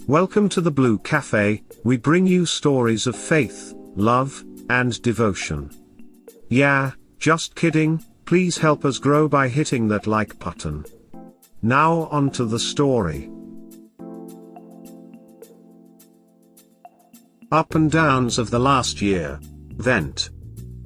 Welcome to the Blue Cafe. We bring you stories of faith, love, and devotion. Yeah, just kidding, please help us grow by hitting that like button. Now on to the story. Up and downs of the last year. Vent.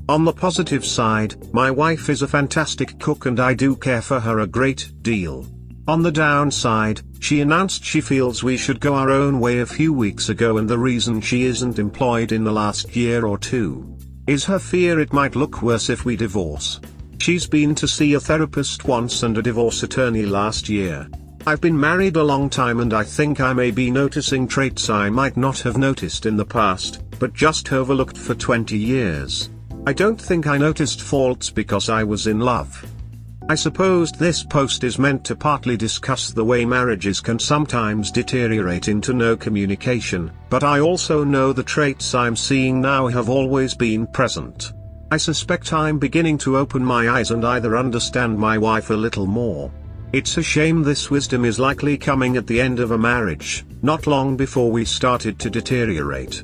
On the positive side, my wife is a fantastic cook and I do care for her a great deal. On the downside, she announced she feels we should go our own way a few weeks ago, and the reason she isn't employed in the last year or two is her fear it might look worse if we divorce. She's been to see a therapist once and a divorce attorney last year. I've been married a long time and I think I may be noticing traits I might not have noticed in the past, but just overlooked for 20 years. I don't think I noticed faults because I was in love. I suppose this post is meant to partly discuss the way marriages can sometimes deteriorate into no communication, but I also know the traits I'm seeing now have always been present. I suspect I'm beginning to open my eyes and either understand my wife a little more. It's a shame this wisdom is likely coming at the end of a marriage, not long before we started to deteriorate.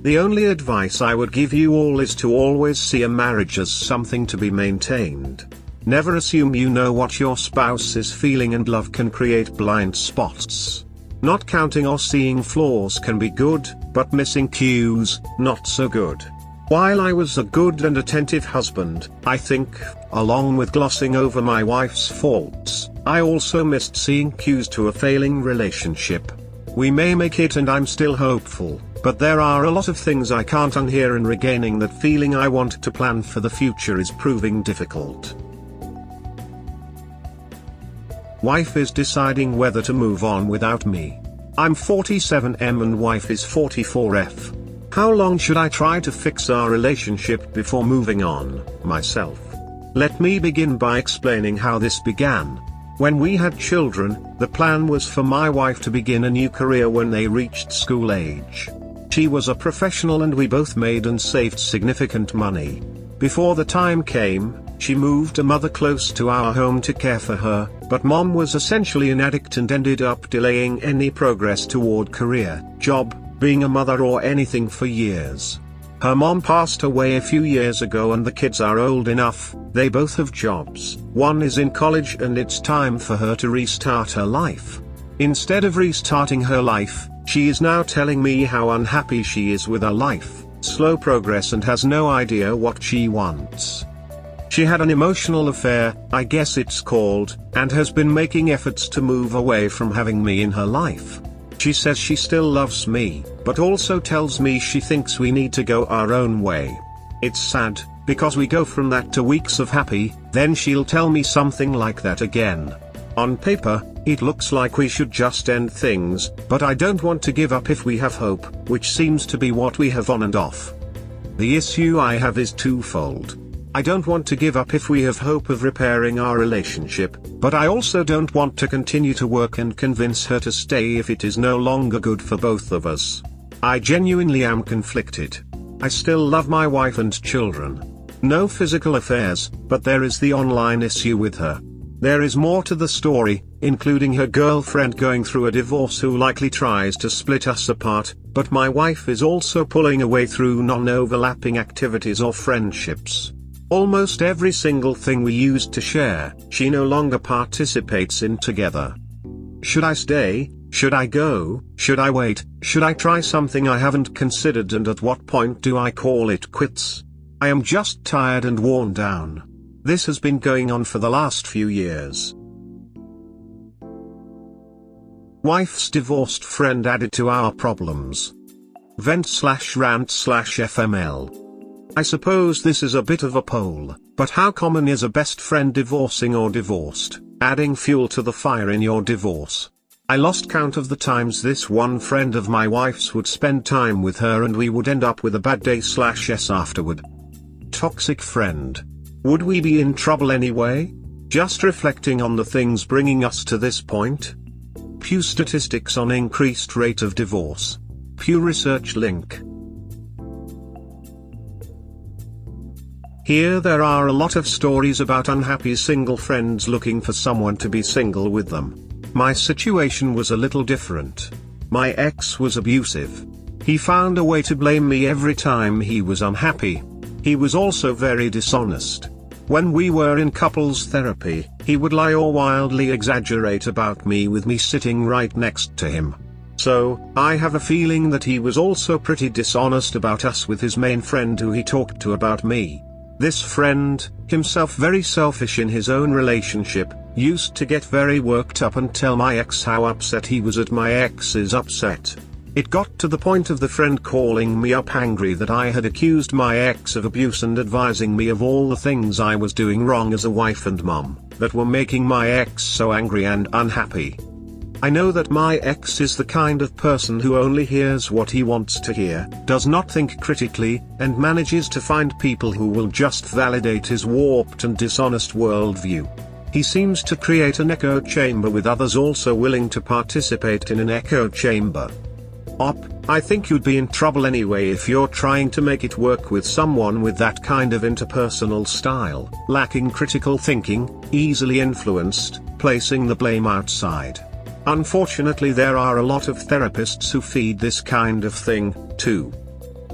The only advice I would give you all is to always see a marriage as something to be maintained. Never assume you know what your spouse is feeling, and love can create blind spots. Not counting or seeing flaws can be good, but missing cues, not so good. While I was a good and attentive husband, I think, along with glossing over my wife's faults, I also missed seeing cues to a failing relationship. We may make it and I'm still hopeful, but there are a lot of things I can't unhear, and regaining that feeling I want to plan for the future is proving difficult. Wife is deciding whether to move on without me. I'm 47M and wife is 44F. How long should I try to fix our relationship before moving on, myself? Let me begin by explaining how this began. When we had children, the plan was for my wife to begin a new career when they reached school age. She was a professional and we both made and saved significant money. Before the time came, she moved a mother close to our home to care for her, but mom was essentially an addict and ended up delaying any progress toward career, job, being a mother or anything for years. Her mom passed away a few years ago and the kids are old enough, they both have jobs. One is in college and it's time for her to restart her life. Instead of restarting her life, she is now telling me how unhappy she is with her life, slow progress, and has no idea what she wants. She had an emotional affair, I guess it's called, and has been making efforts to move away from having me in her life. She says she still loves me, but also tells me she thinks we need to go our own way. It's sad, because we go from that to weeks of happy, then she'll tell me something like that again. On paper, it looks like we should just end things, but I don't want to give up if we have hope, which seems to be what we have on and off. The issue I have is twofold. I don't want to give up if we have hope of repairing our relationship, but I also don't want to continue to work and convince her to stay if it is no longer good for both of us. I genuinely am conflicted. I still love my wife and children. No physical affairs, but there is the online issue with her. There is more to the story, including her girlfriend going through a divorce who likely tries to split us apart, but my wife is also pulling away through non-overlapping activities or friendships. Almost every single thing we used to share, she no longer participates in together. Should I stay? Should I go? Should I wait? Should I try something I haven't considered, and at what point do I call it quits? I am just tired and worn down. This has been going on for the last few years. Wife's divorced friend added to our problems. Vent/rant/FML. I suppose this is a bit of a poll, but how common is a best friend divorcing or divorced, adding fuel to the fire in your divorce? I lost count of the times this one friend of my wife's would spend time with her and we would end up with a bad day/s afterward. Toxic friend. Would we be in trouble anyway? Just reflecting on the things bringing us to this point. Pew statistics on increased rate of divorce. Pew Research link. Here there are a lot of stories about unhappy single friends looking for someone to be single with them. My situation was a little different. My ex was abusive. He found a way to blame me every time he was unhappy. He was also very dishonest. When we were in couples therapy, he would lie or wildly exaggerate about me with me sitting right next to him. So, I have a feeling that he was also pretty dishonest about us with his main friend who he talked to about me. This friend, himself very selfish in his own relationship, used to get very worked up and tell my ex how upset he was at my ex's upset. It got to the point of the friend calling me up angry that I had accused my ex of abuse and advising me of all the things I was doing wrong as a wife and mom, that were making my ex so angry and unhappy. I know that my ex is the kind of person who only hears what he wants to hear, does not think critically, and manages to find people who will just validate his warped and dishonest worldview. He seems to create an echo chamber with others also willing to participate in an echo chamber. I think you'd be in trouble anyway if you're trying to make it work with someone with that kind of interpersonal style, lacking critical thinking, easily influenced, placing the blame outside. Unfortunately, there are a lot of therapists who feed this kind of thing, too.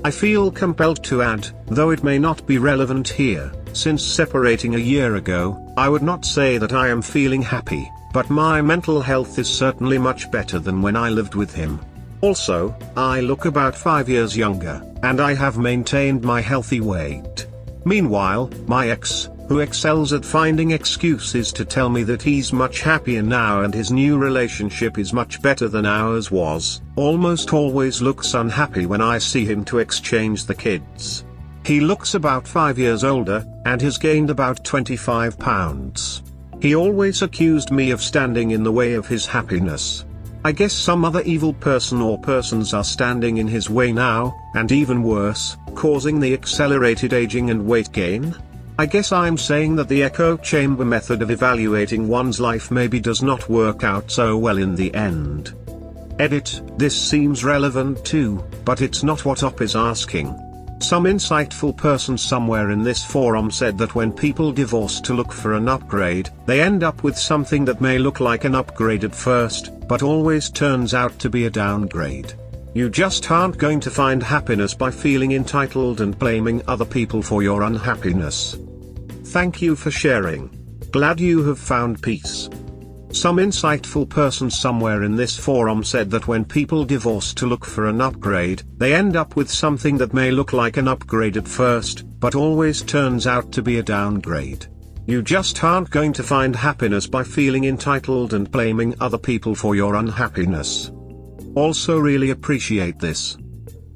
I feel compelled to add, though it may not be relevant here, since separating a year ago, I would not say that I am feeling happy, but my mental health is certainly much better than when I lived with him. Also, I look about 5 years younger, and I have maintained my healthy weight. Meanwhile, my ex, who excels at finding excuses to tell me that he's much happier now and his new relationship is much better than ours was, almost always looks unhappy when I see him to exchange the kids. He looks about 5 years older, and has gained about 25 pounds. He always accused me of standing in the way of his happiness. I guess some other evil person or persons are standing in his way now, and even worse, causing the accelerated aging and weight gain? I guess I'm saying that the echo chamber method of evaluating one's life maybe does not work out so well in the end. Edit, this seems relevant too, but it's not what OP is asking. Some insightful person somewhere in this forum said that when people divorce to look for an upgrade, they end up with something that may look like an upgrade at first, but always turns out to be a downgrade. You just aren't going to find happiness by feeling entitled and blaming other people for your unhappiness. Thank you for sharing. Glad you have found peace. Some insightful person somewhere in this forum said that when people divorce to look for an upgrade, they end up with something that may look like an upgrade at first, but always turns out to be a downgrade. You just aren't going to find happiness by feeling entitled and blaming other people for your unhappiness. Also really appreciate this.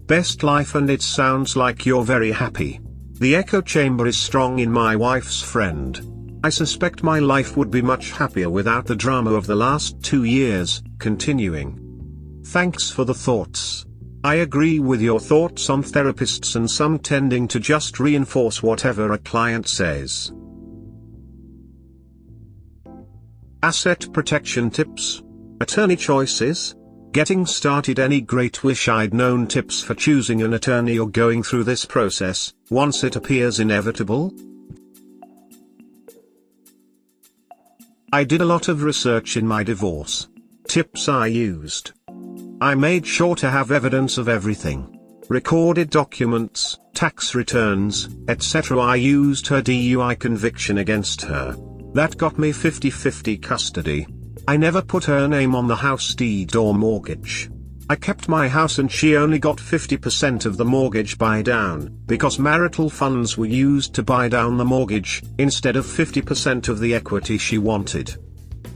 Best life, and it sounds like you're very happy. The echo chamber is strong in my wife's friend. I suspect my life would be much happier without the drama of the last 2 years. Continuing. Thanks for the thoughts. I agree with your thoughts on therapists and some tending to just reinforce whatever a client says. Asset protection tips. Attorney choices. Getting started. Any great wish I'd known tips for choosing an attorney or going through this process, once it appears inevitable? I did a lot of research in my divorce. Tips I used. I made sure to have evidence of everything. Recorded documents, tax returns, etc. I used her DUI conviction against her. That got me 50-50 custody. I never put her name on the house deed or mortgage. I kept my house and she only got 50% of the mortgage buy down, because marital funds were used to buy down the mortgage, instead of 50% of the equity she wanted.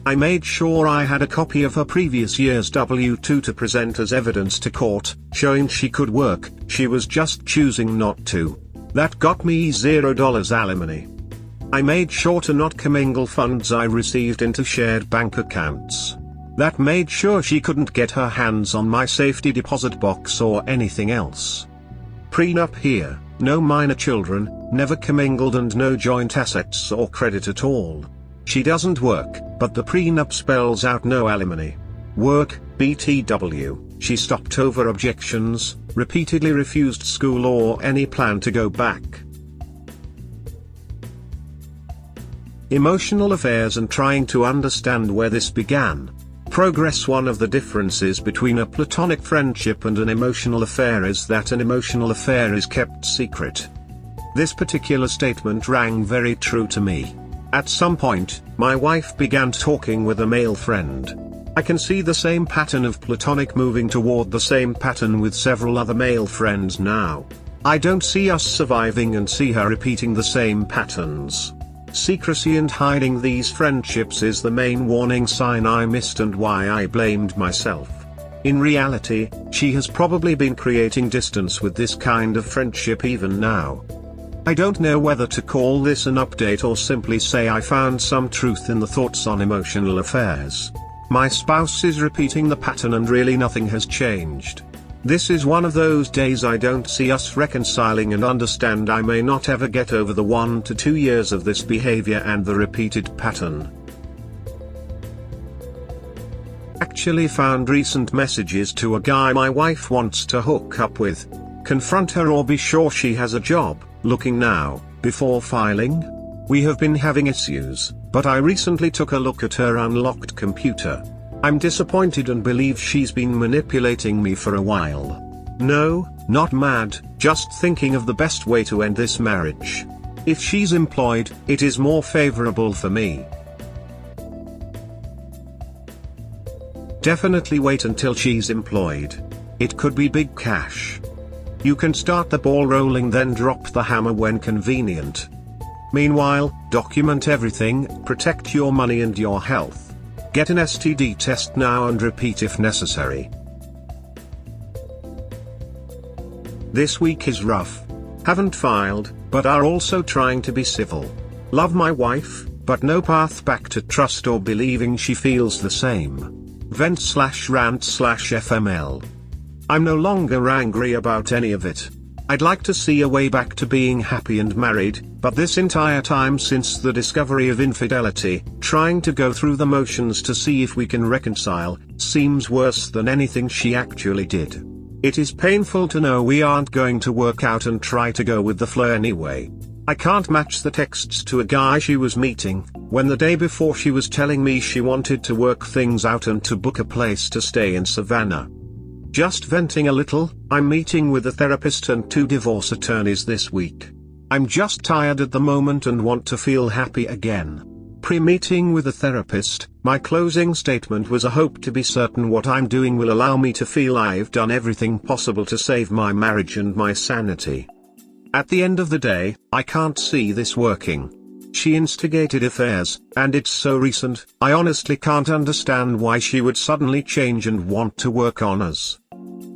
I made sure I had a copy of her previous year's W-2 to present as evidence to court, showing she could work, she was just choosing not to. That got me $0 alimony. I made sure to not commingle funds I received into shared bank accounts. That made sure she couldn't get her hands on my safety deposit box or anything else. Prenup here, no minor children, never commingled, and no joint assets or credit at all. She doesn't work, but the prenup spells out no alimony. Work, BTW, she stopped over objections, repeatedly refused school or any plan to go back. Emotional affairs and trying to understand where this began. progress. One of the differences between a platonic friendship and an emotional affair is that an emotional affair is kept secret. This particular statement rang very true to me. At some point, my wife began talking with a male friend. I can see the same pattern of platonic moving toward the same pattern with several other male friends now. I don't see us surviving and see her repeating the same patterns. Secrecy and hiding these friendships is the main warning sign I missed and why I blamed myself. In reality, she has probably been creating distance with this kind of friendship even now. I don't know whether to call this an update or simply say I found some truth in the thoughts on emotional affairs. My spouse is repeating the pattern and really nothing has changed. This is one of those days I don't see us reconciling and understand I may not ever get over the 1 to 2 years of this behavior and the repeated pattern. Actually found recent messages to a guy my wife wants to hook up with. Confront her or be sure she has a job, looking now, before filing? We have been having issues, but I recently took a look at her unlocked computer. I'm disappointed and believe she's been manipulating me for a while. No, not mad, just thinking of the best way to end this marriage. If she's employed, it is more favorable for me. Definitely wait until she's employed. It could be big cash. You can start the ball rolling, then drop the hammer when convenient. Meanwhile, document everything, protect your money and your health. Get an STD test now and repeat if necessary. This week is rough. Haven't filed, but are also trying to be civil. Love my wife, but no path back to trust or believing she feels the same. Vent/rant/FML. I'm no longer angry about any of it. I'd like to see a way back to being happy and married, but this entire time since the discovery of infidelity, trying to go through the motions to see if we can reconcile, seems worse than anything she actually did. It is painful to know we aren't going to work out and try to go with the flow anyway. I can't match the texts to a guy she was meeting, when the day before she was telling me she wanted to work things out and to book a place to stay in Savannah. Just venting a little, I'm meeting with a therapist and 2 divorce attorneys this week. I'm just tired at the moment and want to feel happy again. Pre-meeting with a therapist, my closing statement was a hope to be certain what I'm doing will allow me to feel I've done everything possible to save my marriage and my sanity. At the end of the day, I can't see this working. She instigated affairs, and it's so recent, I honestly can't understand why she would suddenly change and want to work on us.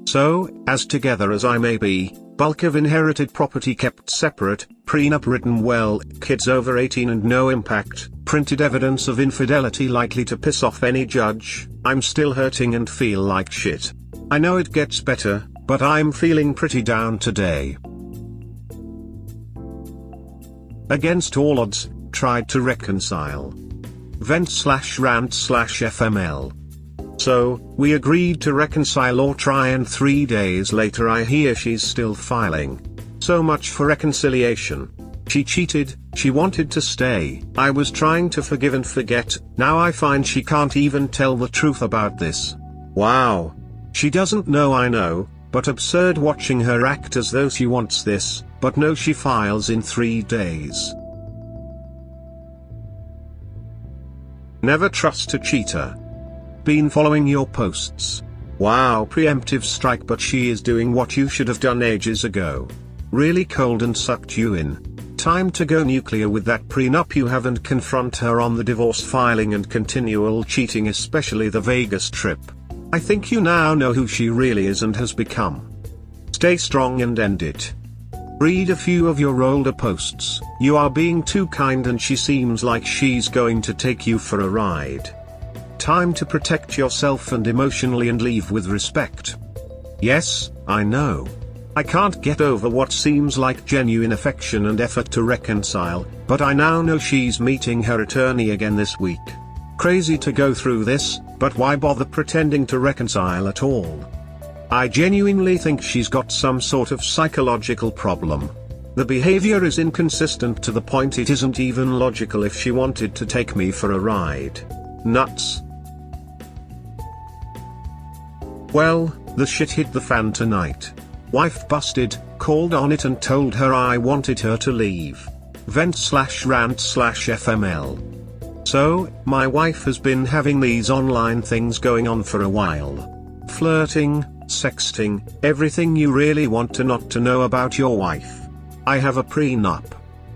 So, as together as I may be, bulk of inherited property kept separate, prenup written well, kids over 18 and no impact, printed evidence of infidelity likely to piss off any judge, I'm still hurting and feel like shit. I know it gets better, but I'm feeling pretty down today. Against all odds, tried to reconcile. Vent/rant/FML. So, we agreed to reconcile or try, and 3 days later I hear she's still filing. So much for reconciliation. She cheated, she wanted to stay, I was trying to forgive and forget, now I find she can't even tell the truth about this. Wow. She doesn't know I know, but absurd watching her act as though she wants this, but no, she files in 3 days. Never trust a cheater. Been following your posts. Wow, preemptive strike, but she is doing what you should have done ages ago. Really cold and sucked you in. Time to go nuclear with that prenup you have and confront her on the divorce filing and continual cheating, especially the Vegas trip. I think you now know who she really is and has become. Stay strong and end it. Read a few of your older posts. You are being too kind and she seems like she's going to take you for a ride. Time to protect yourself and emotionally and leave with respect. Yes, I know. I can't get over what seems like genuine affection and effort to reconcile, but I now know she's meeting her attorney again this week. Crazy to go through this, but why bother pretending to reconcile at all? I genuinely think she's got some sort of psychological problem. The behavior is inconsistent to the point it isn't even logical if she wanted to take me for a ride. Nuts. Well, the shit hit the fan tonight. Wife busted, called on it and told her I wanted her to leave. Vent/rant/FML. So, my wife has been having these online things going on for a while. Flirting, sexting, everything you really want to not to know about your wife. I have a prenup.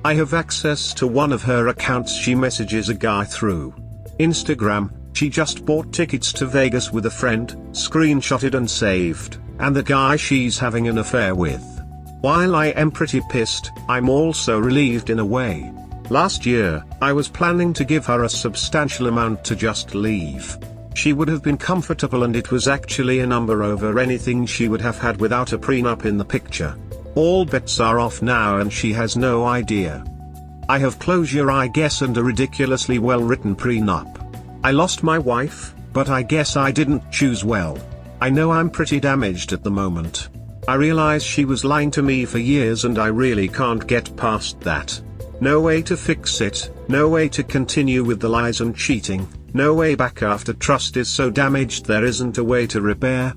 I have access to one of her accounts. She messages a guy through Instagram. She just bought tickets to Vegas with a friend, screenshotted and saved, and the guy she's having an affair with. While I am pretty pissed, I'm also relieved in a way. Last year, I was planning to give her a substantial amount to just leave. She would have been comfortable and it was actually a number over anything she would have had without a prenup in the picture. All bets are off now and she has no idea. I have closure I guess and a ridiculously well written prenup. I lost my wife, but I guess I didn't choose well. I know I'm pretty damaged at the moment. I realize she was lying to me for years and I really can't get past that. No way to fix it, no way to continue with the lies and cheating, no way back after trust is so damaged there isn't a way to repair.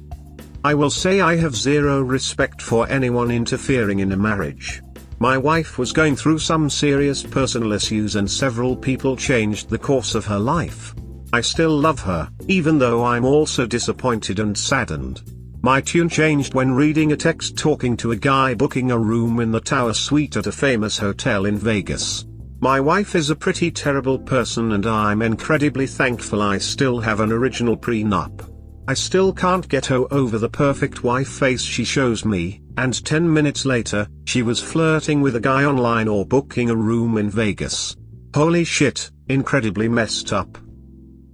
I will say I have zero respect for anyone interfering in a marriage. My wife was going through some serious personal issues and several people changed the course of her life. I still love her, even though I'm also disappointed and saddened. My tune changed when reading a text talking to a guy booking a room in the Tower Suite at a famous hotel in Vegas. My wife is a pretty terrible person and I'm incredibly thankful I still have an original prenup. I still can't get her over the perfect wife face she shows me, and 10 minutes later, she was flirting with a guy online or booking a room in Vegas. Holy shit, incredibly messed up.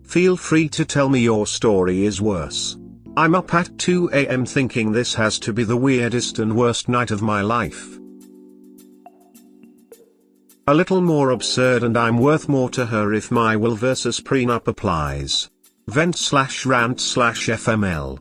Feel free to tell me your story is worse. I'm up at 2 a.m. thinking this has to be the weirdest and worst night of my life. A little more absurd and I'm worth more to her if my will versus prenup applies. Vent/rant/FML.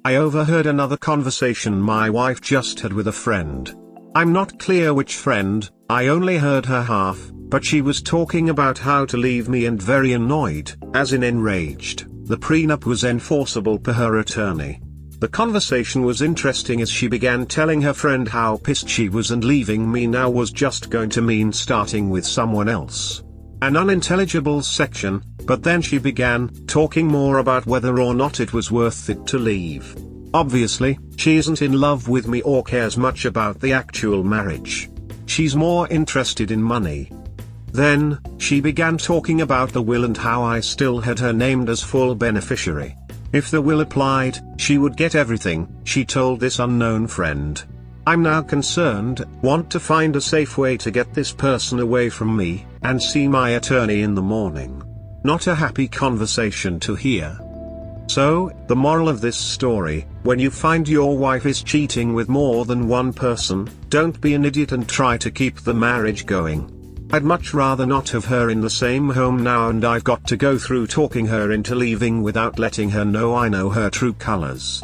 I overheard another conversation my wife just had with a friend. I'm not clear which friend, I only heard her half, but she was talking about how to leave me and very annoyed, as in enraged, the prenup was enforceable per her attorney. The conversation was interesting as she began telling her friend how pissed she was and leaving me now was just going to mean starting with someone else. An unintelligible section, but then she began talking more about whether or not it was worth it to leave. Obviously, she isn't in love with me or cares much about the actual marriage. She's more interested in money. Then, she began talking about the will and how I still had her named as full beneficiary. If the will applied, she would get everything, she told this unknown friend. I'm now concerned, want to find a safe way to get this person away from me, and see my attorney in the morning. Not a happy conversation to hear. So, the moral of this story, when you find your wife is cheating with more than one person, don't be an idiot and try to keep the marriage going. I'd much rather not have her in the same home now and I've got to go through talking her into leaving without letting her know I know her true colors.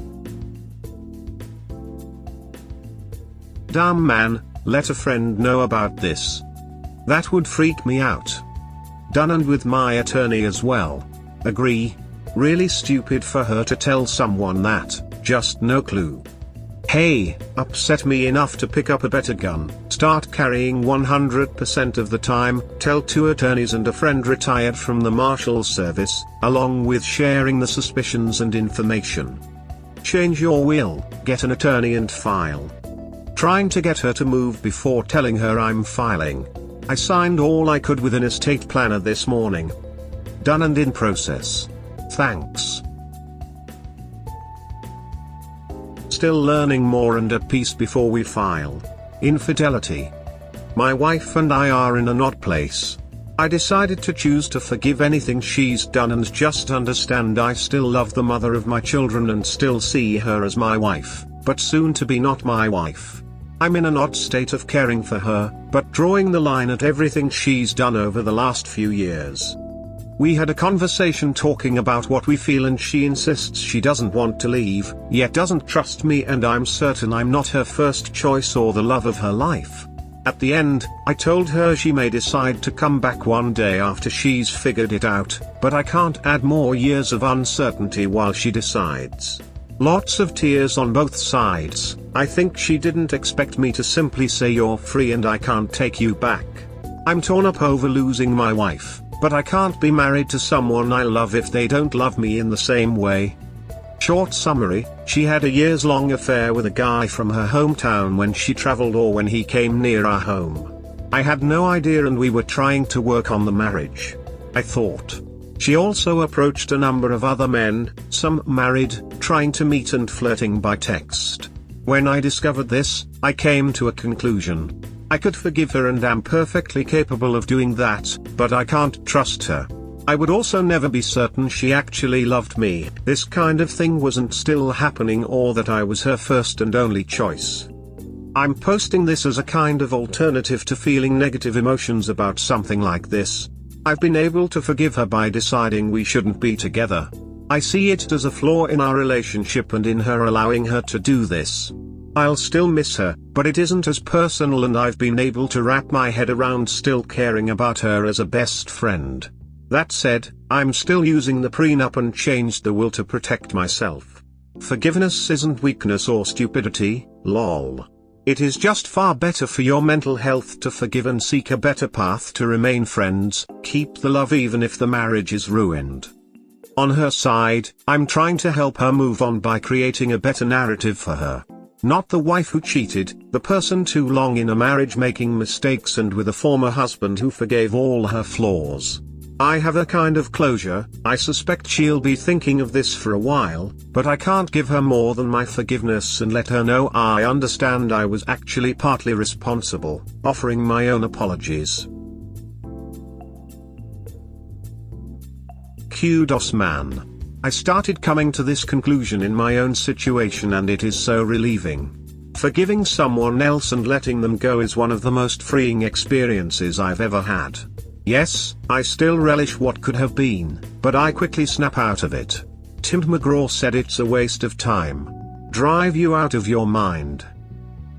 Damn man, let a friend know about this. That would freak me out. Done and with my attorney as well. Agree. Really stupid for her to tell someone that, just no clue. Hey, upset me enough to pick up a better gun, start carrying 100% of the time, tell 2 attorneys and a friend retired from the Marshal Service, along with sharing the suspicions and information. Change your will, get an attorney and file. Trying to get her to move before telling her I'm filing. I signed all I could with an estate planner this morning. Done and in process. Thanks. Still learning more and at peace before we file. Infidelity. My wife and I are in an odd place. I decided to choose to forgive anything she's done and just understand I still love the mother of my children and still see her as my wife, but soon to be not my wife. I'm in an odd state of caring for her, but drawing the line at everything she's done over the last few years. We had a conversation talking about what we feel and she insists she doesn't want to leave, yet doesn't trust me and I'm certain I'm not her first choice or the love of her life. At the end, I told her she may decide to come back one day after she's figured it out, but I can't add more years of uncertainty while she decides. Lots of tears on both sides. I think she didn't expect me to simply say you're free and I can't take you back. I'm torn up over losing my wife, but I can't be married to someone I love if they don't love me in the same way. Short summary, she had a years-long affair with a guy from her hometown when she traveled or when he came near our home. I had no idea and we were trying to work on the marriage. I thought. She also approached a number of other men, some married, trying to meet and flirting by text. When I discovered this, I came to a conclusion. I could forgive her and am perfectly capable of doing that, but I can't trust her. I would also never be certain she actually loved me. This kind of thing wasn't still happening or that I was her first and only choice. I'm posting this as a kind of alternative to feeling negative emotions about something like this. I've been able to forgive her by deciding we shouldn't be together. I see it as a flaw in our relationship and in her allowing her to do this. I'll still miss her, but it isn't as personal and I've been able to wrap my head around still caring about her as a best friend. That said, I'm still using the prenup and changed the will to protect myself. Forgiveness isn't weakness or stupidity, lol. It is just far better for your mental health to forgive and seek a better path to remain friends, keep the love even if the marriage is ruined. On her side, I'm trying to help her move on by creating a better narrative for her. Not the wife who cheated, the person too long in a marriage making mistakes and with a former husband who forgave all her flaws. I have a kind of closure. I suspect she'll be thinking of this for a while, but I can't give her more than my forgiveness and let her know I understand I was actually partly responsible, offering my own apologies. Kudos man. I started coming to this conclusion in my own situation and it is so relieving. Forgiving someone else and letting them go is one of the most freeing experiences I've ever had. Yes, I still relish what could have been, but I quickly snap out of it. Tim McGraw said it's a waste of time. Drive you out of your mind.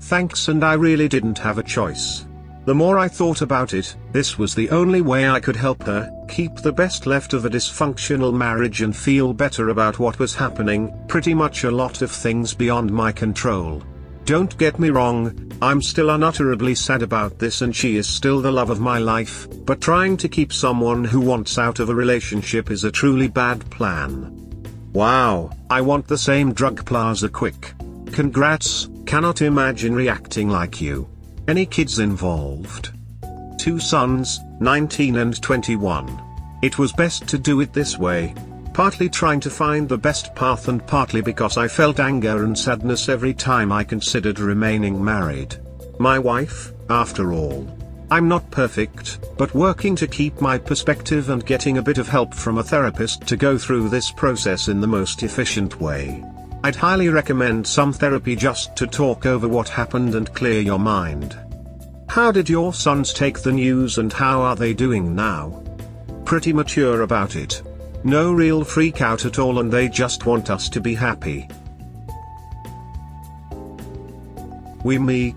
Thanks, and I really didn't have a choice. The more I thought about it, this was the only way I could help her, keep the best left of a dysfunctional marriage and feel better about what was happening, pretty much a lot of things beyond my control. Don't get me wrong, I'm still unutterably sad about this and she is still the love of my life, but trying to keep someone who wants out of a relationship is a truly bad plan. Wow, I want the same drug plaza quick. Congrats, cannot imagine reacting like you. Any kids involved? 2 sons, 19 and 21. It was best to do it this way. Partly trying to find the best path and partly because I felt anger and sadness every time I considered remaining married. My wife, after all. I'm not perfect, but working to keep my perspective and getting a bit of help from a therapist to go through this process in the most efficient way. I'd highly recommend some therapy just to talk over what happened and clear your mind. How did your sons take the news and how are they doing now? Pretty mature about it. No real freak out at all and they just want us to be happy. We me,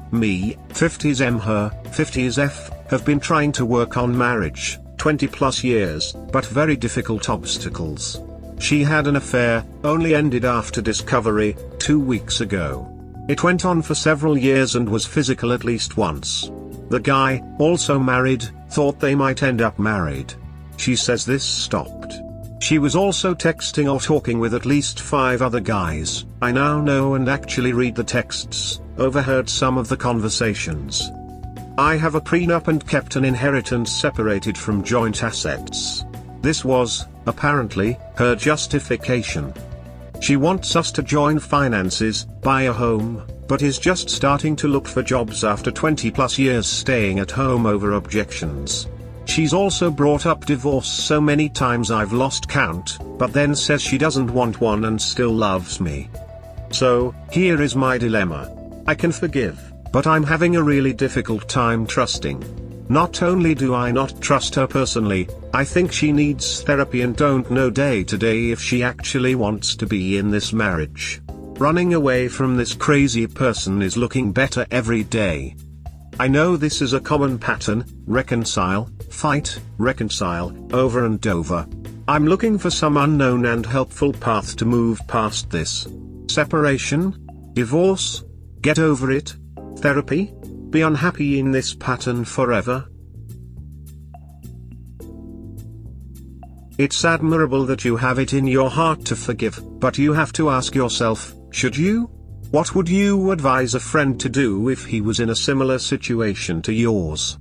50s M her, 50s F, have been trying to work on marriage, 20 plus years, but very difficult obstacles. She had an affair, only ended after discovery, 2 weeks ago. It went on for several years and was physical at least once. The guy, also married, thought they might end up married. She says this stopped. She was also texting or talking with at least 5 other guys. I now know and actually read the texts, overheard some of the conversations. I have a prenup and kept an inheritance separated from joint assets. This was, apparently, her justification. She wants us to join finances, buy a home, but is just starting to look for jobs after 20 plus years staying at home over objections. She's also brought up divorce so many times I've lost count, but then says she doesn't want one and still loves me. So, here is my dilemma. I can forgive, but I'm having a really difficult time trusting. Not only do I not trust her personally, I think she needs therapy and don't know day to day if she actually wants to be in this marriage. Running away from this crazy person is looking better every day. I know this is a common pattern, reconcile, fight, reconcile, over and over. I'm looking for some unknown and helpful path to move past this. Separation? Divorce? Get over it? Therapy? Be unhappy in this pattern forever? It's admirable that you have it in your heart to forgive, but you have to ask yourself, should you? What would you advise a friend to do if he was in a similar situation to yours?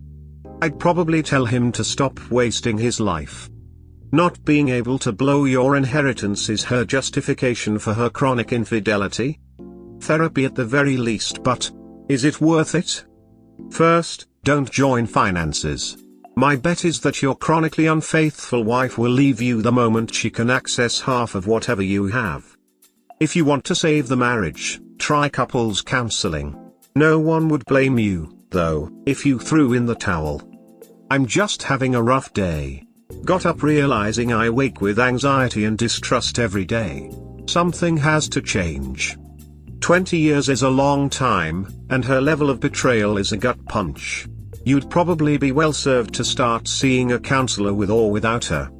I'd probably tell him to stop wasting his life. Not being able to blow your inheritance is her justification for her chronic infidelity? Therapy at the very least, but is it worth it? First, don't join finances. My bet is that your chronically unfaithful wife will leave you the moment she can access half of whatever you have. If you want to save the marriage, try couples counseling. No one would blame you, though, if you threw in the towel. I'm just having a rough day. Got up realizing I wake with anxiety and distrust every day. Something has to change. 20 years is a long time, and her level of betrayal is a gut punch. You'd probably be well served to start seeing a counselor with or without her.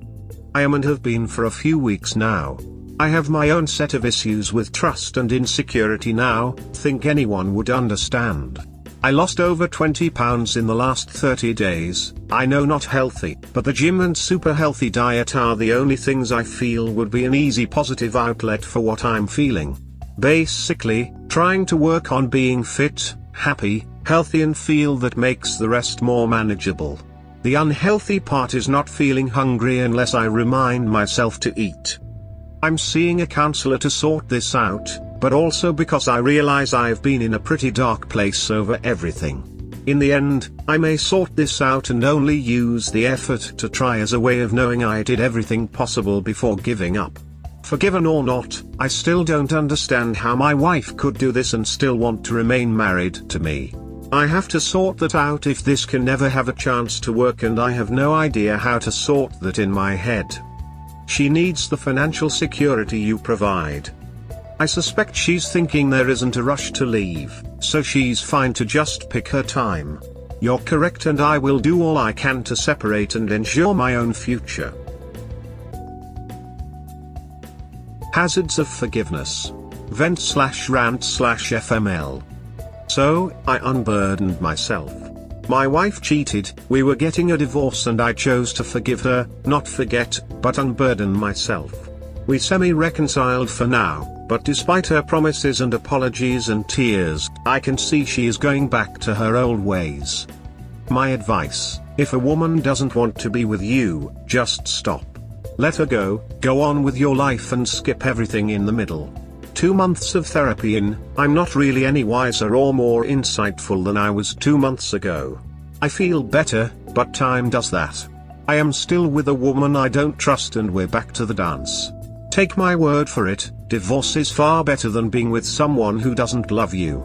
I am and have been for a few weeks now. I have my own set of issues with trust and insecurity now, think anyone would understand. I lost over 20 pounds in the last 30 days, I know not healthy, but the gym and super healthy diet are the only things I feel would be an easy positive outlet for what I'm feeling. Basically, trying to work on being fit, happy, healthy and feel that makes the rest more manageable. The unhealthy part is not feeling hungry unless I remind myself to eat. I'm seeing a counselor to sort this out, but also because I realize I've been in a pretty dark place over everything. In the end, I may sort this out and only use the effort to try as a way of knowing I did everything possible before giving up. Forgiven or not, I still don't understand how my wife could do this and still want to remain married to me. I have to sort that out if this can never have a chance to work, and I have no idea how to sort that in my head. She needs the financial security you provide. I suspect she's thinking there isn't a rush to leave, so she's fine to just pick her time. You're correct, and I will do all I can to separate and ensure my own future. Hazards of forgiveness. Vent/rant/FML. So, I unburdened myself. My wife cheated, we were getting a divorce, and I chose to forgive her, not forget, but unburden myself. We semi-reconciled for now, but despite her promises and apologies and tears, I can see she is going back to her old ways. My advice: if a woman doesn't want to be with you, just stop. Let her go on with your life and skip everything in the middle. 2 months of therapy in, I'm not really any wiser or more insightful than I was 2 months ago. I feel better, but time does that. I am still with a woman I don't trust, and we're back to the dance. Take my word for it, divorce is far better than being with someone who doesn't love you.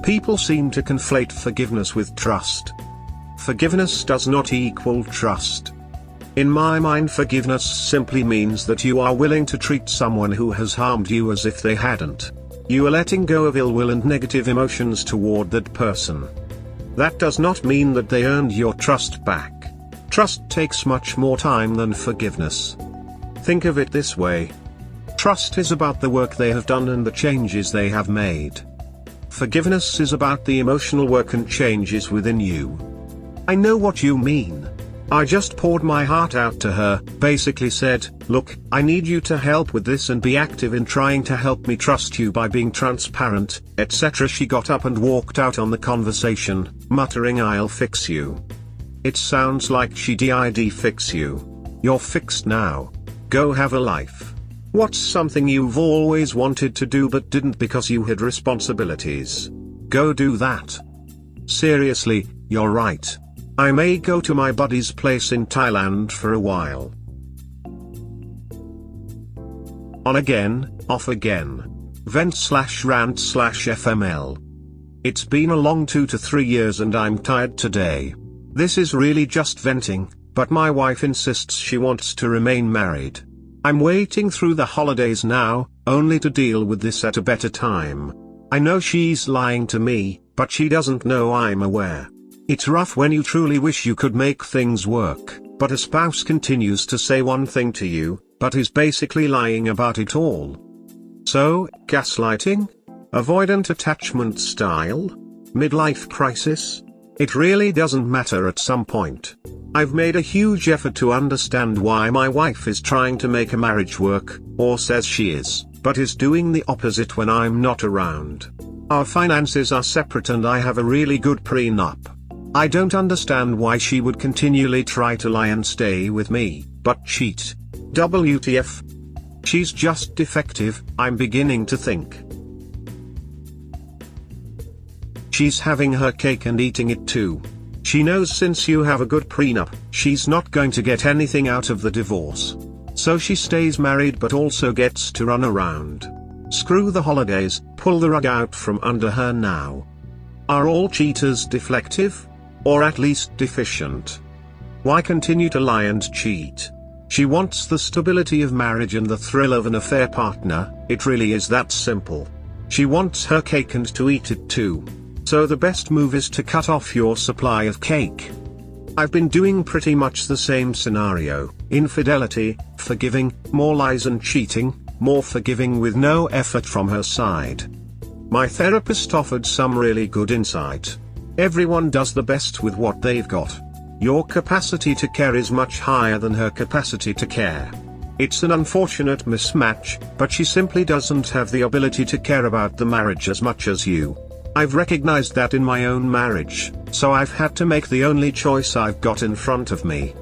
People seem to conflate forgiveness with trust. Forgiveness does not equal trust. In my mind, forgiveness simply means that you are willing to treat someone who has harmed you as if they hadn't. You are letting go of ill will and negative emotions toward that person. That does not mean that they earned your trust back. Trust takes much more time than forgiveness. Think of it this way. Trust is about the work they have done and the changes they have made. Forgiveness is about the emotional work and changes within you. I know what you mean. I just poured my heart out to her, basically said, look, I need you to help with this and be active in trying to help me trust you by being transparent, etc. She got up and walked out on the conversation, muttering, I'll fix you. It sounds like she did fix you. You're fixed now. Go have a life. What's something you've always wanted to do but didn't because you had responsibilities? Go do that. Seriously, you're right. I may go to my buddy's place in Thailand for a while. On again, off again. Vent/rant/FML. It's been a long 2 to 3 years and I'm tired today. This is really just venting, but my wife insists she wants to remain married. I'm waiting through the holidays now, only to deal with this at a better time. I know she's lying to me, but she doesn't know I'm aware. It's rough when you truly wish you could make things work, but a spouse continues to say one thing to you, but is basically lying about it all. So, gaslighting? Avoidant attachment style? Midlife crisis? It really doesn't matter at some point. I've made a huge effort to understand why my wife is trying to make a marriage work, or says she is, but is doing the opposite when I'm not around. Our finances are separate and I have a really good prenup. I don't understand why she would continually try to lie and stay with me, but cheat. WTF? She's just defective, I'm beginning to think. She's having her cake and eating it too. She knows since you have a good prenup, she's not going to get anything out of the divorce. So she stays married but also gets to run around. Screw the holidays, pull the rug out from under her now. Are all cheaters deflective? Or at least deficient? Why continue to lie and cheat? She wants the stability of marriage and the thrill of an affair partner, it really is that simple. She wants her cake and to eat it too. So the best move is to cut off your supply of cake. I've been doing pretty much the same scenario: infidelity, forgiving, more lies and cheating, more forgiving with no effort from her side. My therapist offered some really good insight. Everyone does the best with what they've got. Your capacity to care is much higher than her capacity to care. It's an unfortunate mismatch, but she simply doesn't have the ability to care about the marriage as much as you. I've recognized that in my own marriage, so I've had to make the only choice I've got in front of me.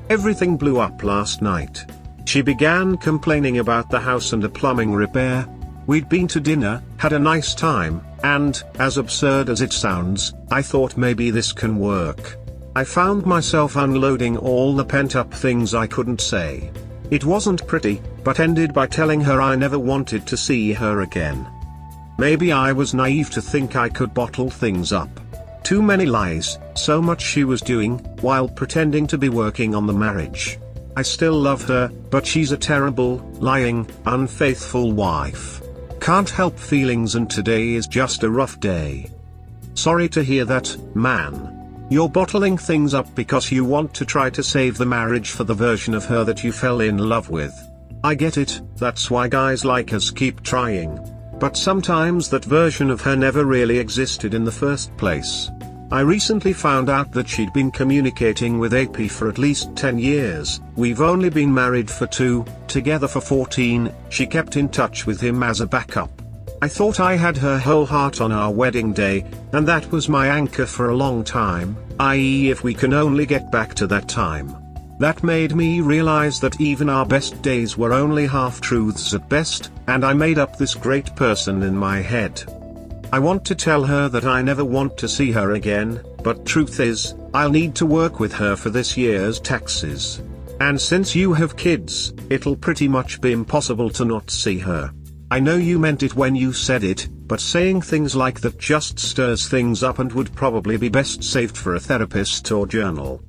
Everything blew up last night. She began complaining about the house and a plumbing repair. We'd been to dinner, had a nice time, and, as absurd as it sounds, I thought maybe this can work. I found myself unloading all the pent-up things I couldn't say. It wasn't pretty, but ended by telling her I never wanted to see her again. Maybe I was naive to think I could bottle things up. Too many lies, so much she was doing, while pretending to be working on the marriage. I still love her, but she's a terrible, lying, unfaithful wife. Can't help feelings and today is just a rough day. Sorry to hear that, man. You're bottling things up because you want to try to save the marriage for the version of her that you fell in love with. I get it, that's why guys like us keep trying. But sometimes that version of her never really existed in the first place. I recently found out that she'd been communicating with AP for at least 10 years, we've only been married for 2, together for 14, she kept in touch with him as a backup. I thought I had her whole heart on our wedding day, and that was my anchor for a long time, i.e. if we can only get back to that time. That made me realize that even our best days were only half-truths at best, and I made up this great person in my head. I want to tell her that I never want to see her again, but truth is, I'll need to work with her for this year's taxes. And since you have kids, it'll pretty much be impossible to not see her. I know you meant it when you said it, but saying things like that just stirs things up and would probably be best saved for a therapist or journal.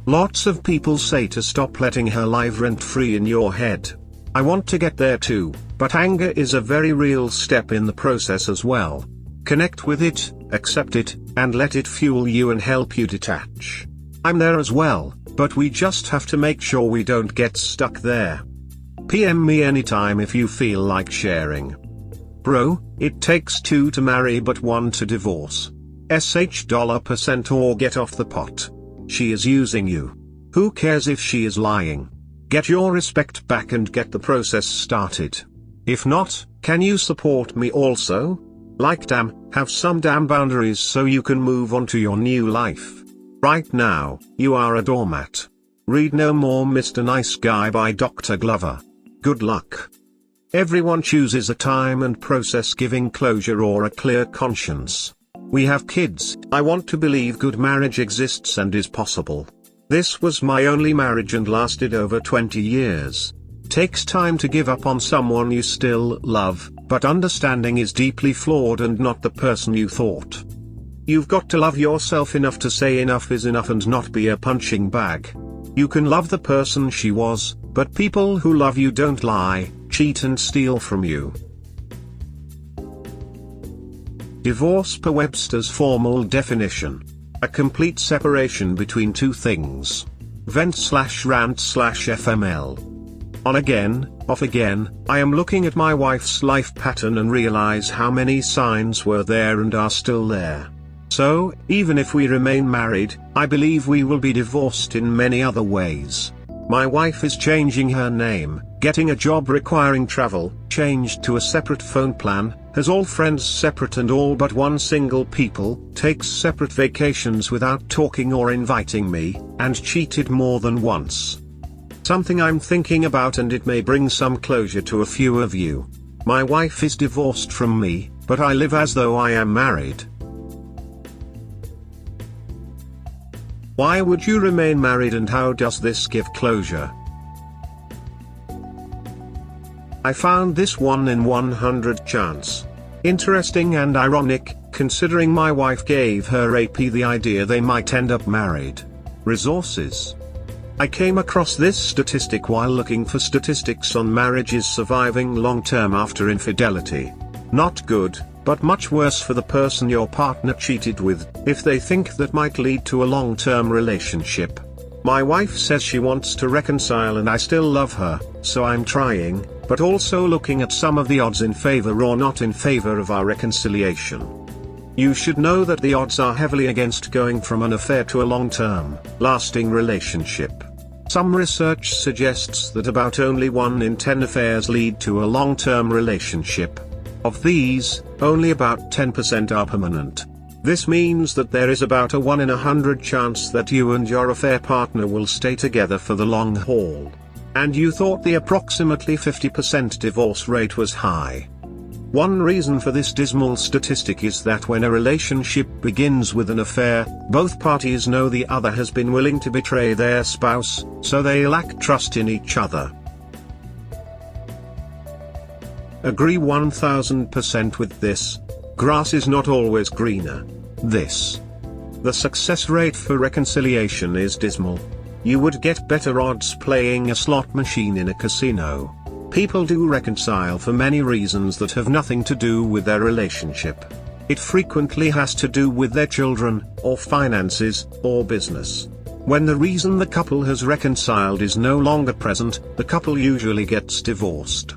Lots of people say to stop letting her live rent-free in your head. I want to get there too, but anger is a very real step in the process as well. Connect with it, accept it, and let it fuel you and help you detach. I'm there as well, but we just have to make sure we don't get stuck there. PM me anytime if you feel like sharing. Bro, it takes 2 to marry but 1 to divorce. $% or get off the pot. She is using you. Who cares if she is lying? Get your respect back and get the process started. If not, can you support me also? Like have some damn boundaries so you can move on to your new life. Right now, you are a doormat. Read no more Mr. Nice Guy by Dr. Glover. Good luck. Everyone chooses a time and process giving closure or a clear conscience. We have kids. I want to believe good marriage exists and is possible. This was my only marriage and lasted over 20 years. Takes time to give up on someone you still love, but understanding is deeply flawed and not the person you thought. You've got to love yourself enough to say enough is enough and not be a punching bag. You can love the person she was, but people who love you don't lie, cheat and steal from you. Divorce per Webster's formal definition. A complete separation between two things. Vent/rant/FML. On again, off again. I am looking at my wife's life pattern and realize how many signs were there and are still there. So, even if we remain married, I believe we will be divorced in many other ways. My wife is changing her name, getting a job requiring travel, changed to a separate phone plan, has all friends separate and all but one single people, takes separate vacations without talking or inviting me, and cheated more than once. Something I'm thinking about, and it may bring some closure to a few of you. My wife is divorced from me, but I live as though I am married. Why would you remain married, and how does this give closure? I found this 1 in 100 chance interesting and ironic, considering my wife gave her AP the idea they might end up married. Resources. I came across this statistic while looking for statistics on marriages surviving long-term after infidelity. Not good, but much worse for the person your partner cheated with, if they think that might lead to a long-term relationship. My wife says she wants to reconcile, and I still love her, so I'm trying, but also looking at some of the odds in favor or not in favor of our reconciliation. You should know that the odds are heavily against going from an affair to a long-term, lasting relationship. Some research suggests that about only 1 in 10 affairs lead to a long-term relationship. Of these, only about 10% are permanent. This means that there is about a 1 in 100 chance that you and your affair partner will stay together for the long haul. And you thought the approximately 50% divorce rate was high. One reason for this dismal statistic is that when a relationship begins with an affair, both parties know the other has been willing to betray their spouse, so they lack trust in each other. Agree 1000% with this. Grass is not always greener. The success rate for reconciliation is dismal. You would get better odds playing a slot machine in a casino. People do reconcile for many reasons that have nothing to do with their relationship. It frequently has to do with their children, or finances, or business. When the reason the couple has reconciled is no longer present, the couple usually gets divorced.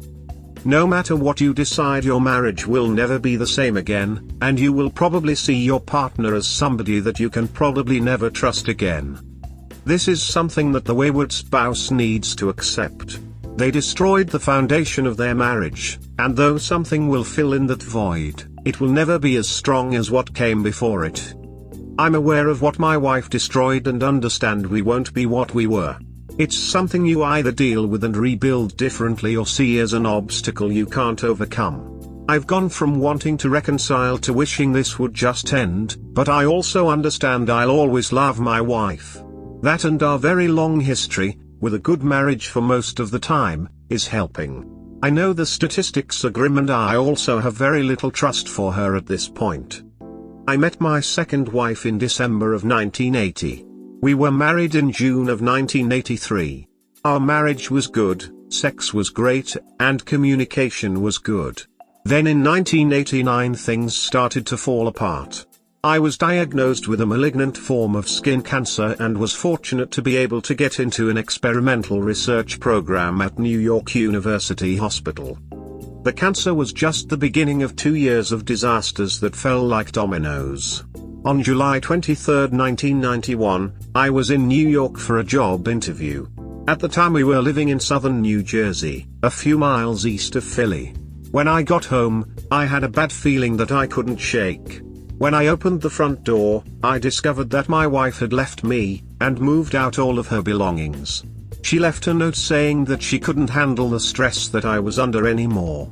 No matter what you decide, your marriage will never be the same again, and you will probably see your partner as somebody that you can probably never trust again. This is something that the wayward spouse needs to accept. They destroyed the foundation of their marriage, and though something will fill in that void, it will never be as strong as what came before it. I'm aware of what my wife destroyed and understand we won't be what we were. It's something you either deal with and rebuild differently or see as an obstacle you can't overcome. I've gone from wanting to reconcile to wishing this would just end, but I also understand I'll always love my wife. That and our very long history, with a good marriage for most of the time, is helping. I know the statistics are grim, and I also have very little trust for her at this point. I met my second wife in December of 1980. We were married in June of 1983. Our marriage was good, sex was great, and communication was good. Then in 1989 things started to fall apart. I was diagnosed with a malignant form of skin cancer and was fortunate to be able to get into an experimental research program at New York University Hospital. The cancer was just the beginning of 2 years of disasters that fell like dominoes. On July 23, 1991, I was in New York for a job interview. At the time we were living in southern New Jersey, a few miles east of Philly. When I got home, I had a bad feeling that I couldn't shake. When I opened the front door, I discovered that my wife had left me, and moved out all of her belongings. She left a note saying that she couldn't handle the stress that I was under anymore.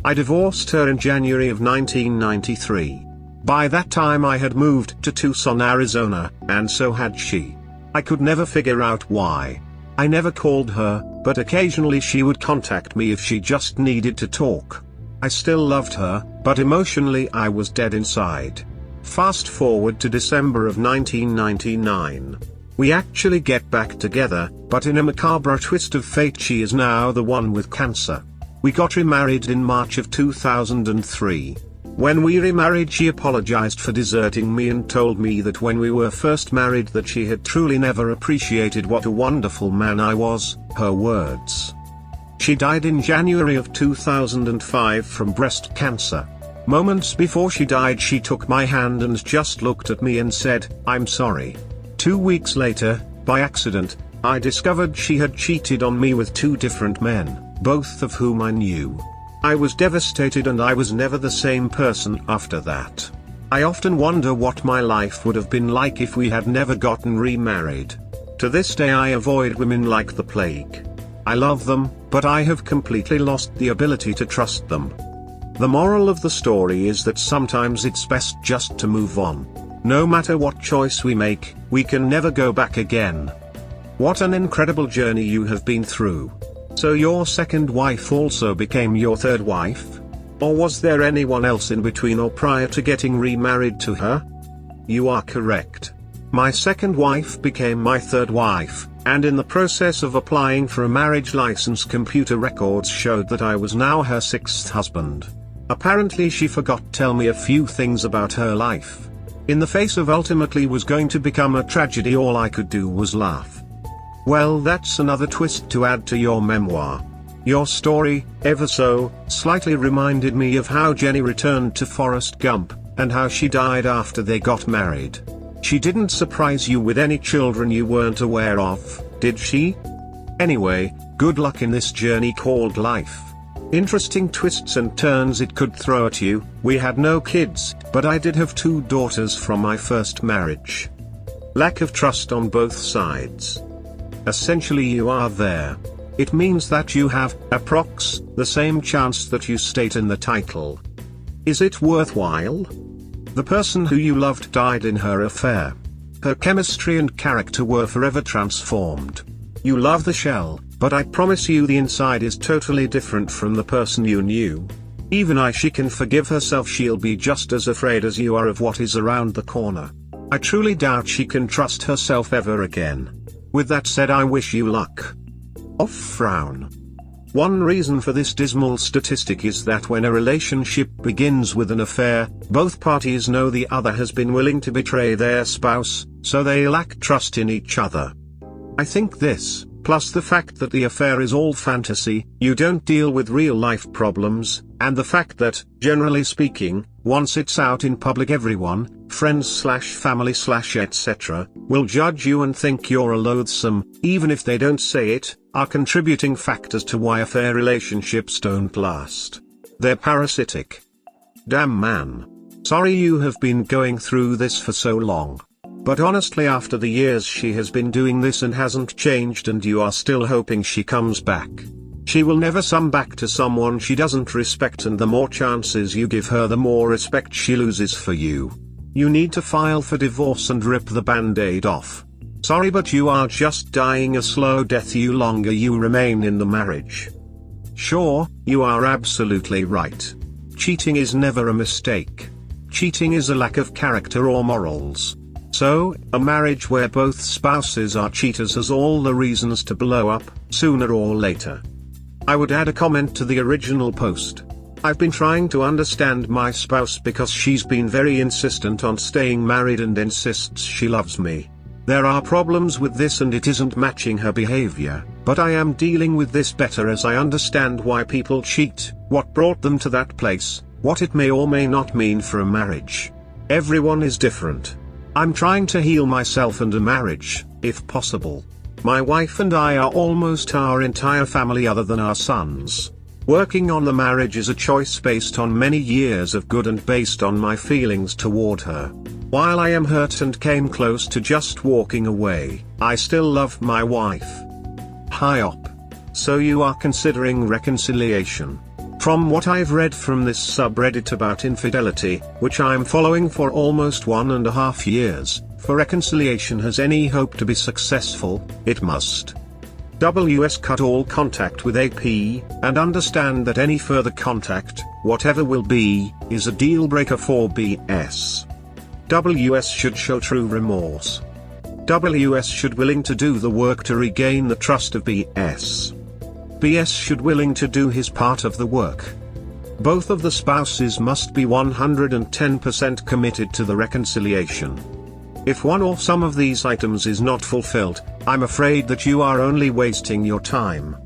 I divorced her in January of 1993. By that time I had moved to Tucson, Arizona, and so had she. I could never figure out why. I never called her, but occasionally she would contact me if she just needed to talk. I still loved her, but emotionally I was dead inside. Fast forward to December of 1999. We actually get back together, but in a macabre twist of fate she is now the one with cancer. We got remarried in March of 2003. When we remarried she apologized for deserting me and told me that when we were first married that she had truly never appreciated what a wonderful man I was, her words. She died in January of 2005 from breast cancer. Moments before she died, she took my hand and just looked at me and said, "I'm sorry." 2 weeks later, by accident, I discovered she had cheated on me with 2 different men, both of whom I knew. I was devastated and I was never the same person after that. I often wonder what my life would have been like if we had never gotten remarried. To this day I avoid women like the plague. I love them, but I have completely lost the ability to trust them. The moral of the story is that sometimes it's best just to move on. No matter what choice we make, we can never go back again. What an incredible journey you have been through. So your second wife also became your third wife? Or was there anyone else in between or prior to getting remarried to her? You are correct. My second wife became my third wife, and in the process of applying for a marriage license, computer records showed that I was now her 6th husband. Apparently she forgot to tell me a few things about her life. In the face of ultimately was going to become a tragedy, all I could do was laugh. Well, that's another twist to add to your memoir. Your story, ever so slightly, reminded me of how Jenny returned to Forrest Gump, and how she died after they got married. She didn't surprise you with any children you weren't aware of, did she? Anyway, good luck in this journey called life. Interesting twists and turns it could throw at you. We had no kids, but I did have 2 daughters from my first marriage. Lack of trust on both sides. Essentially you are there. It means that you have, approx, the same chance that you state in the title. Is it worthwhile? The person who you loved died in her affair. Her chemistry and character were forever transformed. You love the shell, but I promise you the inside is totally different from the person you knew. Even she can forgive herself, she'll be just as afraid as you are of what is around the corner. I truly doubt she can trust herself ever again. With that said, I wish you luck. Off frown. One reason for this dismal statistic is that when a relationship begins with an affair, both parties know the other has been willing to betray their spouse, so they lack trust in each other. I think this, plus the fact that the affair is all fantasy, you don't deal with real-life problems, and the fact that, generally speaking, once it's out in public, everyone, friends/family/ etc., will judge you and think you're a loathsome, even if they don't say it, are contributing factors to why affair relationships don't last. They're parasitic. Damn man. Sorry you have been going through this for so long. But honestly, after the years she has been doing this and hasn't changed, and you are still hoping she comes back. She will never come back to someone she doesn't respect, and the more chances you give her, the more respect she loses for you. You need to file for divorce and rip the band-aid off. Sorry, but you are just dying a slow death the longer you remain in the marriage. Sure, you are absolutely right. Cheating is never a mistake. Cheating is a lack of character or morals. So, a marriage where both spouses are cheaters has all the reasons to blow up, sooner or later. I would add a comment to the original post. I've been trying to understand my spouse because she's been very insistent on staying married and insists she loves me. There are problems with this and it isn't matching her behavior, but I am dealing with this better as I understand why people cheat, what brought them to that place, what it may or may not mean for a marriage. Everyone is different. I'm trying to heal myself and a marriage, if possible. My wife and I are almost our entire family other than our sons. Working on the marriage is a choice based on many years of good and based on my feelings toward her. While I am hurt and came close to just walking away, I still love my wife. Hi op. So you are considering reconciliation? From what I've read from this subreddit about infidelity, which I'm following for almost 1.5 years, for reconciliation has any hope to be successful, it must. WS cut all contact with AP, and understand that any further contact, whatever will be, is a deal breaker for BS. WS should show true remorse. WS should willing to do the work to regain the trust of BS. BS should willing to do his part of the work. Both of the spouses must be 110% committed to the reconciliation. If one or some of these items is not fulfilled, I'm afraid that you are only wasting your time.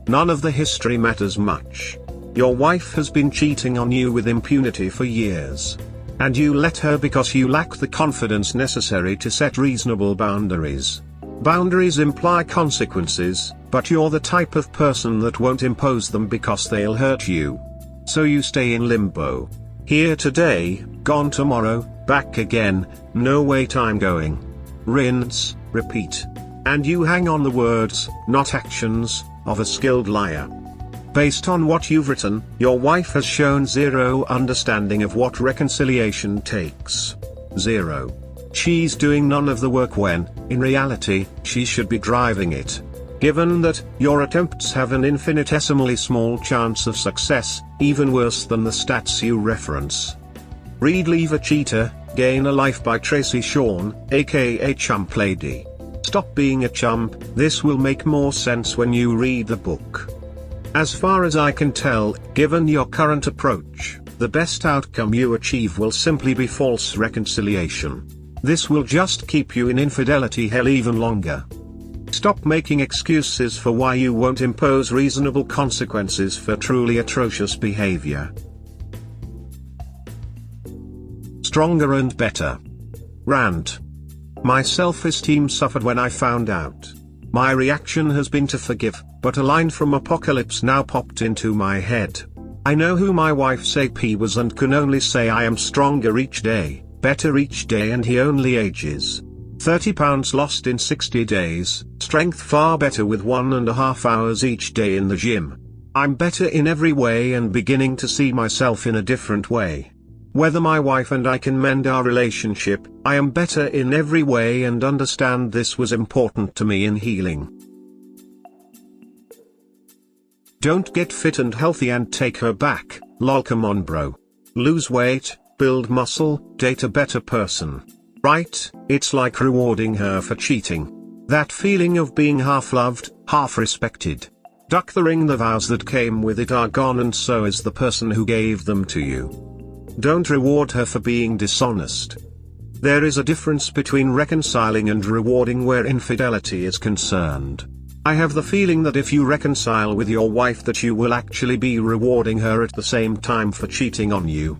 None of the history matters much. Your wife has been cheating on you with impunity for years. And you let her because you lack the confidence necessary to set reasonable boundaries. Boundaries imply consequences, but you're the type of person that won't impose them because they'll hurt you. So you stay in limbo. Here today, gone tomorrow, back again, no way time going. Rinse, repeat. And you hang on the words, not actions, of a skilled liar. Based on what you've written, your wife has shown zero understanding of what reconciliation takes. Zero. She's doing none of the work when, in reality, she should be driving it. Given that, your attempts have an infinitesimally small chance of success, even worse than the stats you reference. Read Leave a Cheater, Gain a Life by Tracy Shawn, aka Chump Lady. Stop being a chump. This will make more sense when you read the book. As far as I can tell, given your current approach, the best outcome you achieve will simply be false reconciliation. This will just keep you in infidelity hell even longer. Stop making excuses for why you won't impose reasonable consequences for truly atrocious behavior. Stronger and better. Rant. My self-esteem suffered when I found out. My reaction has been to forgive, but a line from Apocalypse Now popped into my head. I know who my wife's AP was and can only say I am stronger each day, better each day, and he only ages. 30 pounds lost in 60 days, strength far better with 1.5 hours each day in the gym. I'm better in every way and beginning to see myself in a different way. Whether my wife and I can mend our relationship, I am better in every way and understand this was important to me in healing. Don't get fit and healthy and take her back, lol, come on bro. Lose weight, build muscle, date a better person. Right, it's like rewarding her for cheating. That feeling of being half loved, half respected. Duck the ring, the vows that came with it are gone, and so is the person who gave them to you. Don't reward her for being dishonest. There is a difference between reconciling and rewarding where infidelity is concerned. I have the feeling that if you reconcile with your wife that you will actually be rewarding her at the same time for cheating on you.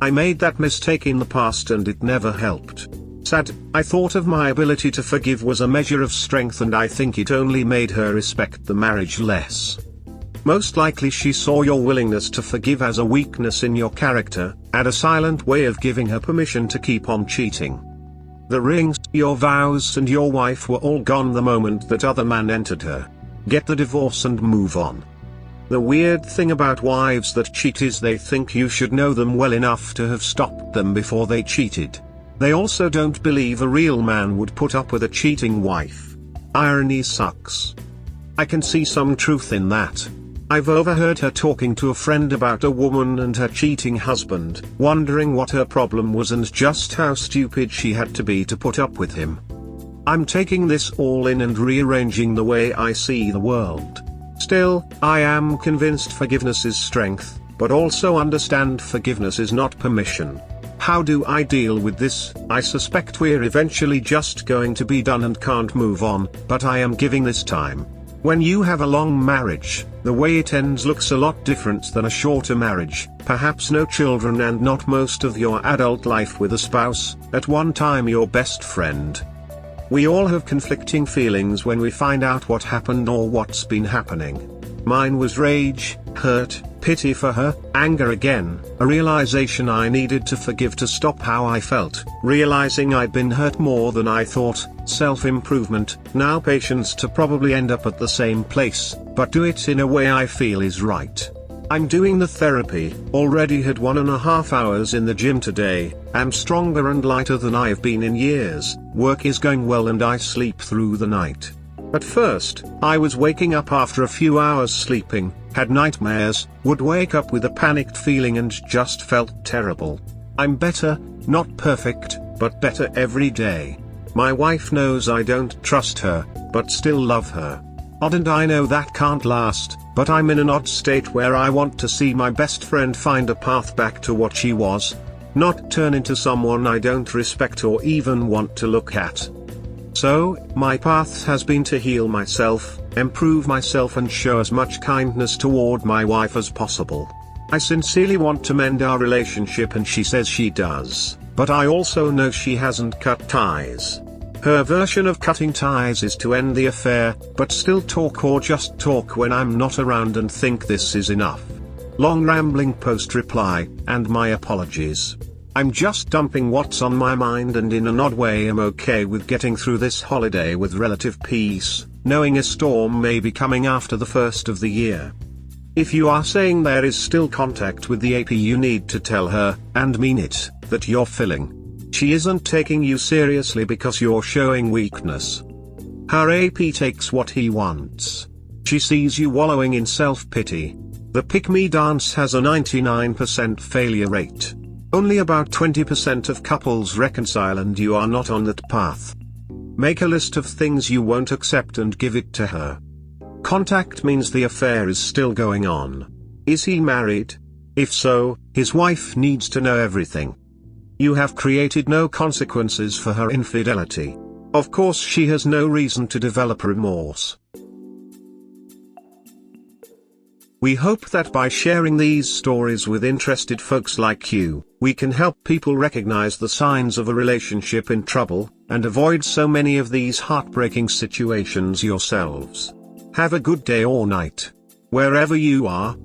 I made that mistake in the past and it never helped. Sad, I thought of my ability to forgive was a measure of strength, and I think it only made her respect the marriage less. Most likely she saw your willingness to forgive as a weakness in your character, and a silent way of giving her permission to keep on cheating. The rings, your vows and your wife were all gone the moment that other man entered her. Get the divorce and move on. The weird thing about wives that cheat is they think you should know them well enough to have stopped them before they cheated. They also don't believe a real man would put up with a cheating wife. Irony sucks. I can see some truth in that. I've overheard her talking to a friend about a woman and her cheating husband, wondering what her problem was and just how stupid she had to be to put up with him. I'm taking this all in and rearranging the way I see the world. Still, I am convinced forgiveness is strength, but also understand forgiveness is not permission. How do I deal with this? I suspect we're eventually just going to be done and can't move on, but I am giving this time. When you have a long marriage, the way it ends looks a lot different than a shorter marriage, perhaps no children and not most of your adult life with a spouse, at one time your best friend. We all have conflicting feelings when we find out what happened or what's been happening. Mine was rage, hurt, pity for her, anger again, a realization I needed to forgive to stop how I felt, realizing I'd been hurt more than I thought, self-improvement, now patience to probably end up at the same place, but do it in a way I feel is right. I'm doing the therapy, already had 1.5 hours in the gym today, am stronger and lighter than I've been in years, work is going well and I sleep through the night. At first, I was waking up after a few hours sleeping, had nightmares, would wake up with a panicked feeling and just felt terrible. I'm better, not perfect, but better every day. My wife knows I don't trust her, but still love her. Odd, and I know that can't last, but I'm in an odd state where I want to see my best friend find a path back to what she was, not turn into someone I don't respect or even want to look at. So, my path has been to heal myself, improve myself and show as much kindness toward my wife as possible. I sincerely want to mend our relationship and she says she does, but I also know she hasn't cut ties. Her version of cutting ties is to end the affair, but still talk or just talk when I'm not around and think this is enough. Long rambling post reply, and my apologies. I'm just dumping what's on my mind and in an odd way I'm okay with getting through this holiday with relative peace, knowing a storm may be coming after the first of the year. If you are saying there is still contact with the AP, you need to tell her, and mean it, that you're filling. She isn't taking you seriously because you're showing weakness. Her AP takes what he wants. She sees you wallowing in self-pity. The pick-me dance has a 99% failure rate. Only about 20% of couples reconcile and you are not on that path. Make a list of things you won't accept and give it to her. Contact means the affair is still going on. Is he married? If so, his wife needs to know everything. You have created no consequences for her infidelity. Of course she has no reason to develop remorse. We hope that by sharing these stories with interested folks like you, we can help people recognize the signs of a relationship in trouble, and avoid so many of these heartbreaking situations yourselves. Have a good day or night, wherever you are.